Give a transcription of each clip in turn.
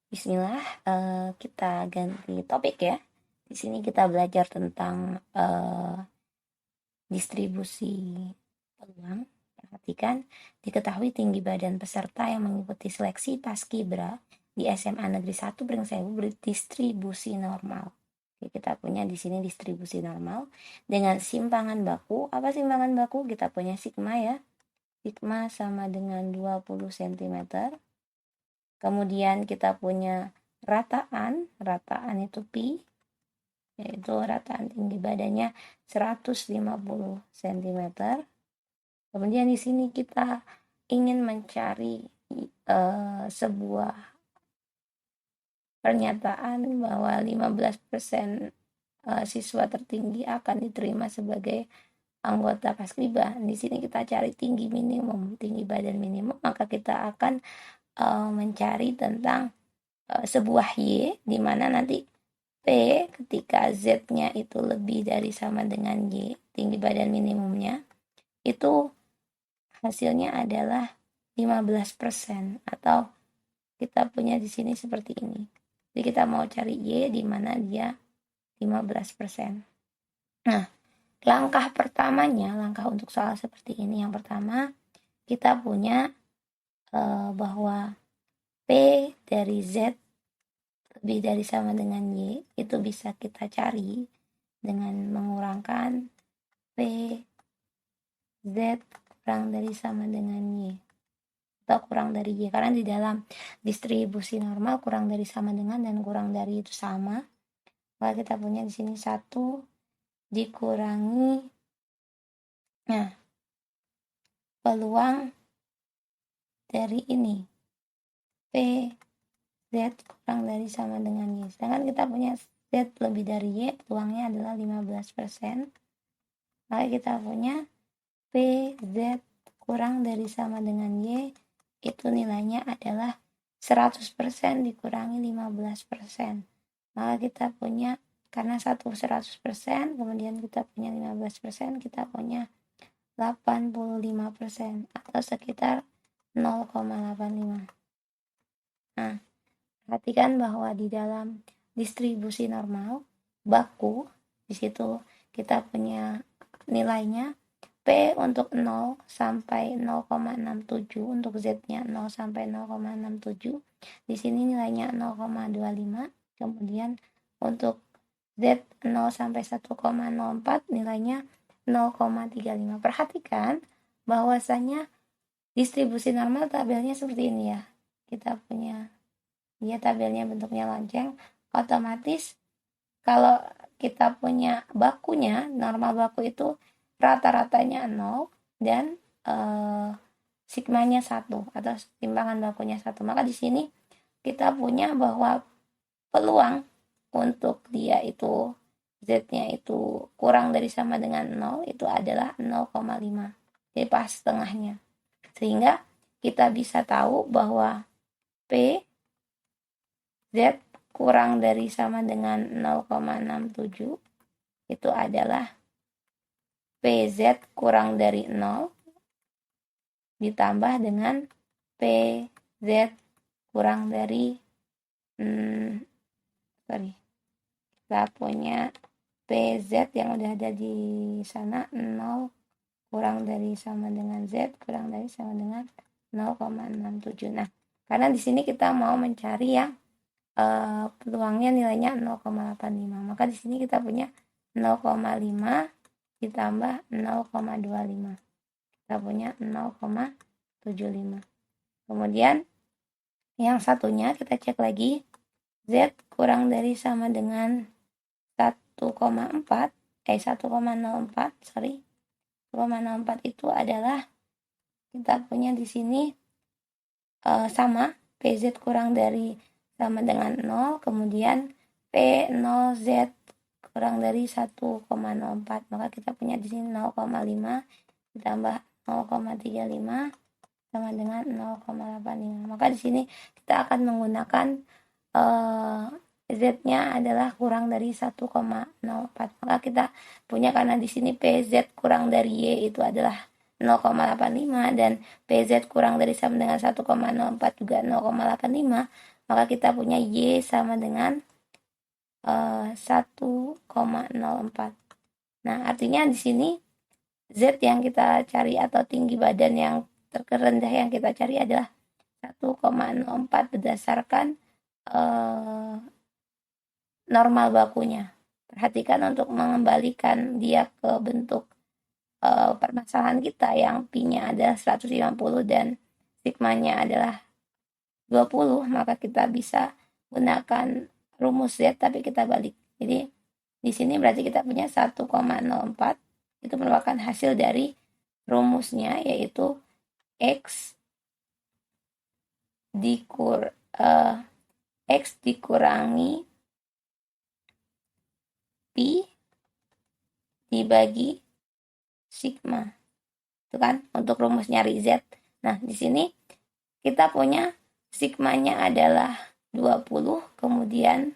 Bismillah, kita ganti topik ya. Di sini kita belajar tentang distribusi peluang. Perhatikan, diketahui tinggi badan peserta yang mengikuti seleksi Paskibra di SMA Negeri 1 Pringsewu berdistribusi normal. Oke, kita punya di sini distribusi normal dengan simpangan baku. Apa simpangan baku? Kita punya sigma ya. Sigma sama dengan 20 cm. Kemudian kita punya rataan itu pi, yaitu rataan tinggi badannya 150 cm. Kemudian di sini kita ingin mencari sebuah pernyataan bahwa 15% siswa tertinggi akan diterima sebagai anggota Paskibra. Di sini kita cari tinggi minimum, tinggi badan minimum, maka kita akan mencari tentang sebuah Y, di mana nanti P ketika Z-nya itu lebih dari sama dengan Y, tinggi badan minimumnya, itu hasilnya adalah 15%, atau kita punya di sini seperti ini. Jadi kita mau cari Y di mana dia 15%. Nah, langkah pertamanya, langkah untuk soal seperti ini, yang pertama kita punya bahwa P dari Z lebih dari sama dengan Y, itu bisa kita cari dengan mengurangkan P Z kurang dari sama dengan Y, atau kurang dari Y, karena di dalam distribusi normal kurang dari sama dengan dan kurang dari itu sama, maka kita punya di sini 1 dikurangi, nah, peluang dari ini P Z kurang dari sama dengan Y. Sedangkan kita punya Z lebih dari Y, peluangnya adalah 15%. Maka kita punya P Z kurang dari sama dengan Y, itu nilainya adalah 100% dikurangi 15%. Maka kita punya, karena 100%, kemudian kita punya 15%, kita punya 85%, atau sekitar 0,85. Nah, perhatikan bahwa di dalam distribusi normal baku, di situ kita punya nilainya P untuk 0 sampai 0,67, untuk Z-nya 0 sampai 0,67. Di sini nilainya 0,25. Kemudian untuk Z 0 sampai 1,04 nilainya 0,35. Perhatikan bahwasanya distribusi normal tabelnya seperti ini ya. Kita punya, dia tabelnya bentuknya lonceng, otomatis kalau kita punya bakunya, normal baku itu rata-ratanya 0 dan sigmanya 1 atau timbangan bakunya 1. Maka di sini kita punya bahwa peluang untuk dia itu Z-nya itu kurang dari sama dengan 0 itu adalah 0,5. Jadi pas setengahnya. Sehingga kita bisa tahu bahwa P Z kurang dari sama dengan 0,67 itu adalah PZ kurang dari 0 ditambah dengan PZ kurang dari kita punya PZ yang udah ada di sana 0 kurang dari sama dengan Z kurang dari sama dengan 0,67. Nah, karena di sini kita mau mencari yang peluangnya nilainya 0,85, maka di sini kita punya 0,5 ditambah 0,25, kita punya 0,75. Kemudian yang satunya kita cek lagi, Z kurang dari sama dengan 1,04 itu adalah kita punya di sini sama PZ kurang dari sama dengan 0, kemudian P0Z kurang dari 1,04, maka kita punya di sini 0,5 ditambah 0,35 sama dengan 0,85. Maka di sini kita akan menggunakan Z-nya adalah kurang dari 1,04. Maka kita punya, karena di sini PZ kurang dari Y itu adalah 0,85 dan PZ kurang dari sama dengan 1,04 juga 0,85, maka kita punya Y sama dengan 1,04. Nah, artinya di sini Z yang kita cari atau tinggi badan yang terendah yang kita cari adalah 1,04 berdasarkan normal bakunya. Perhatikan untuk mengembalikan dia ke bentuk permasalahan kita yang Pi-nya adalah 150 dan sigmanya adalah 20, maka kita bisa gunakan rumus Z tapi kita balik. Jadi di sini berarti kita punya 1,04, itu merupakan hasil dari rumusnya, yaitu X dikurangi Pi dibagi sigma. Itu kan untuk rumus nyari Z. Nah, di sini kita punya sigmanya adalah 20, kemudian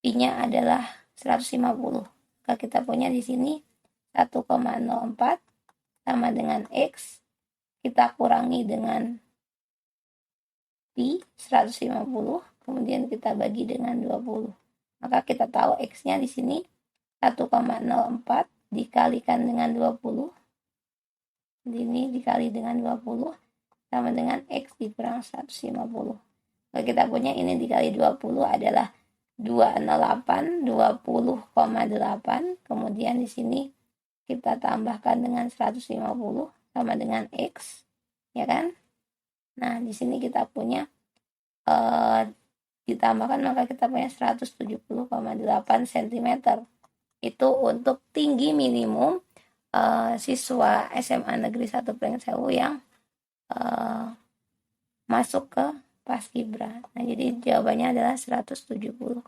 Pi-nya adalah 150. Maka kita punya di sini 1,04 sama dengan X, kita kurangi dengan Pi 150, kemudian kita bagi dengan 20. Maka kita tahu X-nya di sini 1,04 dikalikan dengan 20. Ini dikali dengan 20 sama dengan X dikurang 150. Maka kita punya ini dikali 20 adalah 208, 20,8. Kemudian di sini kita tambahkan dengan 150 sama dengan X, ya kan? Nah, di sini kita punya ditambahkan, maka kita punya 170,8 cm. Itu untuk tinggi minimum siswa SMA Negeri 1 Pringsewu yang masuk ke Paskibra. Nah, jadi jawabannya adalah 170,8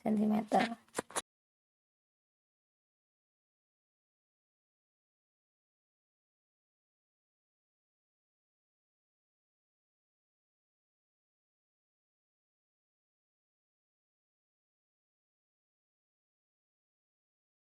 cm.